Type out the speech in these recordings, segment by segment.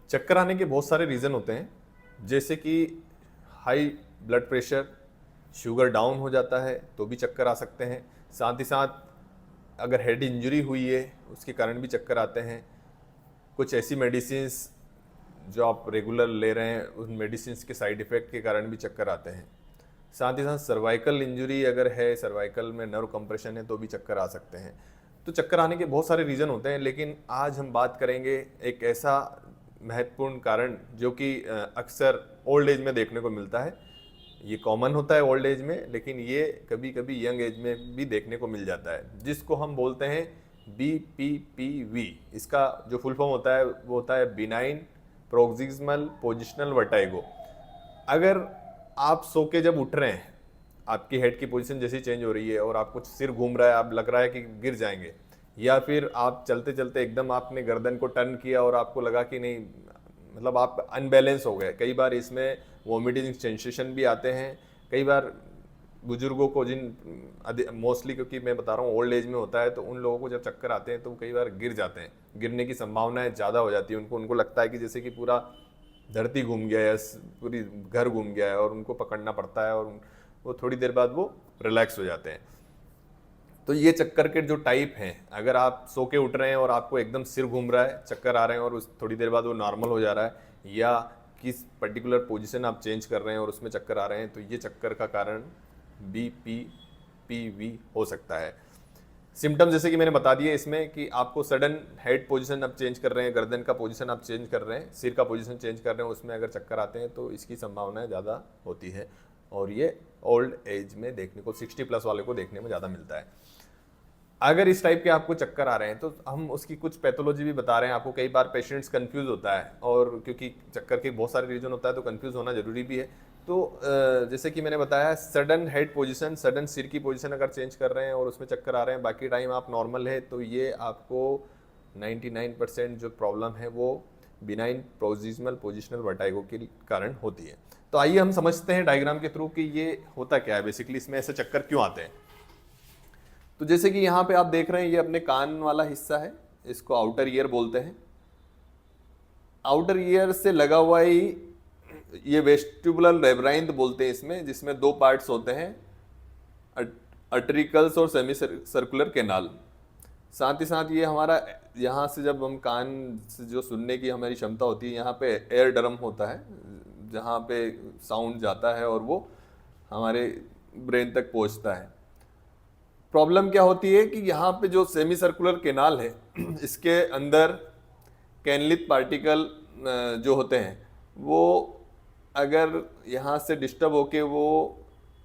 चक्कर आने के बहुत सारे रीज़न होते हैं, जैसे कि high blood pressure, sugar down हो जाता है तो भी चक्कर आ सकते हैं। साथ ही साथ अगर हेड इंजरी हुई है उसके कारण भी चक्कर आते हैं। कुछ ऐसी मेडिसिन्स जो आप रेगुलर ले रहे हैं उन मेडिसिन्स के साइड इफ़ेक्ट के कारण भी चक्कर आते हैं। साथ ही साथ सर्वाइकल इंजरी अगर है, सर्वाइकल में नर्व कंप्रेशन है तो भी चक्कर आ सकते हैं। तो चक्कर आने के बहुत सारे रीज़न होते हैं, लेकिन आज हम बात करेंगे एक ऐसा महत्वपूर्ण कारण जो कि अक्सर ओल्ड एज में देखने को मिलता है। ये कॉमन होता है ओल्ड एज में, लेकिन ये कभी कभी यंग एज में भी देखने को मिल जाता है, जिसको हम बोलते हैं BPPV। इसका जो फुल फॉर्म होता है वो होता है बिनाइन प्रोक्सिमल पोजिशनल वर्टाइगो। अगर आप सो के जब उठ रहे हैं, आपकी हेड की पोजीशन जैसी चेंज हो रही है और आपको सिर घूम रहा है, आप लग रहा है कि गिर जाएंगे, या फिर आप चलते चलते एकदम आपने गर्दन को टर्न किया और आपको लगा कि नहीं, मतलब आप अनबैलेंस हो गए। कई बार इसमें वॉमिटिंग सेंसेशन भी आते हैं। कई बार बुजुर्गों को, जिन मोस्टली क्योंकि मैं बता रहा हूँ ओल्ड एज में होता है, तो उन लोगों को जब चक्कर आते हैं तो कई बार गिर जाते हैं। गिरने की संभावनाएं ज़्यादा हो जाती है। उनको लगता है कि जैसे कि पूरा धरती घूम गया है, पूरी घर घूम गया है, और उनको पकड़ना पड़ता है, और वो थोड़ी देर बाद वो रिलैक्स हो जाते हैं। तो ये चक्कर के जो टाइप हैं, अगर आप सो के उठ रहे हैं और आपको एकदम सिर घूम रहा है, चक्कर आ रहे हैं और उस थोड़ी देर बाद वो नॉर्मल हो जा रहा है, या किस पर्टिकुलर पोजीशन आप चेंज कर रहे हैं और उसमें चक्कर आ रहे हैं, तो ये चक्कर का कारण BPPV हो सकता है। सिम्टम जैसे कि मैंने बता दिए इसमें कि आपको सडन हेड पोजीशन आप चेंज कर रहे हैं, गर्दन का पोजीशन आप चेंज कर रहे हैं, सिर का पोजीशन चेंज कर रहे हैं, उसमें अगर चक्कर आते हैं तो इसकी संभावनाएं ज़्यादा होती है, और ये ओल्ड एज में देखने को, 60+ वाले को देखने में ज़्यादा मिलता है। अगर इस टाइप के आपको चक्कर आ रहे हैं तो हम उसकी कुछ पैथोलॉजी भी बता रहे हैं आपको। कई बार पेशेंट्स कंफ्यूज होता है, और क्योंकि चक्कर के बहुत सारे रीजन होता है तो कंफ्यूज होना जरूरी भी है। तो जैसे कि मैंने बताया, सडन हेड पोजीशन, सडन सिर की पोजीशन अगर चेंज कर रहे हैं और उसमें चक्कर आ रहे हैं, बाकी टाइम आप नॉर्मल है, तो ये आपको 99% जो प्रॉब्लम है वो बिनाइन प्रोक्सिमल पोजिशनल वर्टाइगो के कारण होती है। तो आइए हम समझते हैं डायग्राम के थ्रू कि ये होता क्या है, बेसिकली इसमें ऐसे चक्कर क्यों आते हैं। तो जैसे कि यहाँ पे आप देख रहे हैं, ये अपने कान वाला हिस्सा है, इसको आउटर ईयर बोलते हैं। आउटर ईयर से लगा हुआ ही ये वेस्टिबुलर लेब्राइंथ बोलते हैं इसमें, जिसमें 2 पार्ट्स होते हैं, अर्टिकल्स और सेमी सर्कुलर कैनाल। साथ ही साथ ये हमारा, यहाँ से जब हम कान से जो सुनने की हमारी क्षमता होती है, यहाँ पे एयर ड्रम होता है जहाँ पे साउंड जाता है और वो हमारे ब्रेन तक पहुँचता है। प्रॉब्लम क्या होती है कि यहाँ पे जो सेमी सर्कुलर कैनाल है, इसके अंदर कैनलित पार्टिकल जो होते हैं, वो अगर यहाँ से डिस्टर्ब होके वो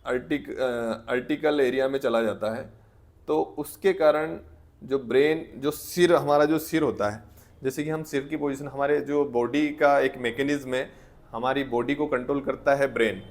अर्टिकल एरिया में चला जाता है, तो उसके कारण जो ब्रेन, जो सिर, हमारा जो सिर होता है, जैसे कि हम सिर की पोजीशन, हमारे जो बॉडी का एक मैकेनिज्म है, हमारी बॉडी को कंट्रोल करता है ब्रेन,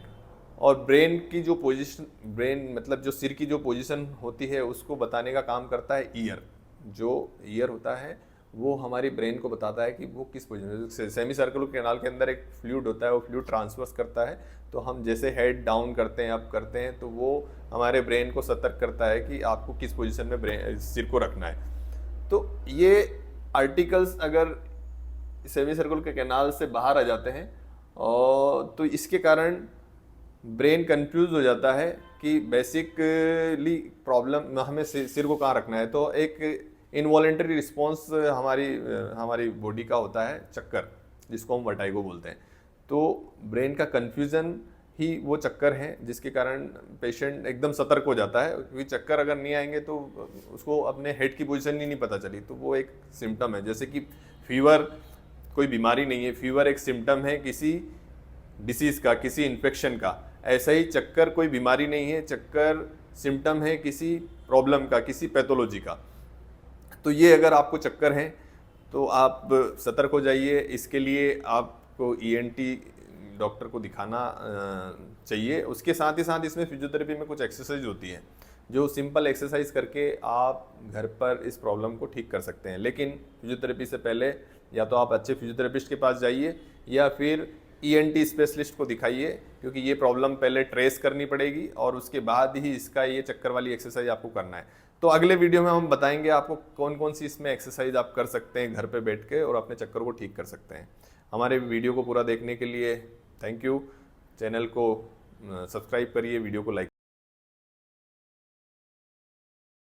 और ब्रेन की जो पोजीशन, ब्रेन मतलब जो सिर की जो पोजीशन होती है उसको बताने का काम करता है ईयर। जो ईयर होता है वो हमारी ब्रेन को बताता है कि वो किस पोजीशन। सेमी सर्कुलर कैनाल के अंदर एक फ्लूइड होता है, वो फ्लूइड ट्रांसवर्स करता है, तो हम जैसे हेड डाउन करते हैं, अप करते हैं, तो वो हमारे ब्रेन को सतर्क करता है कि आपको किस पोजीशन में ब्रेन, सिर को रखना है। तो ये आर्टिकल्स अगर सेमी सर्कुलर के कैनाल से बाहर आ जाते हैं, और तो इसके कारण ब्रेन कंफ्यूज हो जाता है कि बेसिकली प्रॉब्लम हमें सिर को कहाँ रखना है। तो एक इनवॉलेंटरी रिस्पॉन्स हमारी बॉडी का होता है चक्कर, जिसको हम वर्टाइगो बोलते हैं। तो ब्रेन का कंफ्यूजन ही वो चक्कर है, जिसके कारण पेशेंट एकदम सतर्क हो जाता है, क्योंकि चक्कर अगर नहीं आएंगे तो उसको अपने हेड की पोजीशन ही नहीं पता चली। तो वो एक सिम्टम है। जैसे कि फीवर कोई बीमारी नहीं है, फीवर एक सिम्टम है किसी डिसीज़ का, किसी इन्फेक्शन का। ऐसा ही चक्कर कोई बीमारी नहीं है, चक्कर सिम्टम है किसी प्रॉब्लम का, किसी पैथोलॉजी का। तो ये अगर आपको चक्कर हैं तो आप सतर्क हो जाइए। इसके लिए आपको ENT डॉक्टर को दिखाना चाहिए। उसके साथ ही साथ इसमें फिजियोथेरेपी में कुछ एक्सरसाइज होती है, जो सिंपल एक्सरसाइज करके आप घर पर इस प्रॉब्लम को ठीक कर सकते हैं। लेकिन फिजियोथेरेपी से पहले या तो आप अच्छे फिजियोथेरेपिस्ट के पास जाइए, या फिर ENT स्पेशलिस्ट को दिखाइए, क्योंकि ये प्रॉब्लम पहले ट्रेस करनी पड़ेगी और उसके बाद ही इसका ये चक्कर वाली एक्सरसाइज आपको करना है। तो अगले वीडियो में हम बताएंगे आपको कौन कौन सी इसमें एक्सरसाइज आप कर सकते हैं घर पे बैठ के और अपने चक्कर को ठीक कर सकते हैं। हमारे वीडियो को पूरा देखने के लिए थैंक यू। चैनल को सब्सक्राइब करिए, वीडियो को लाइक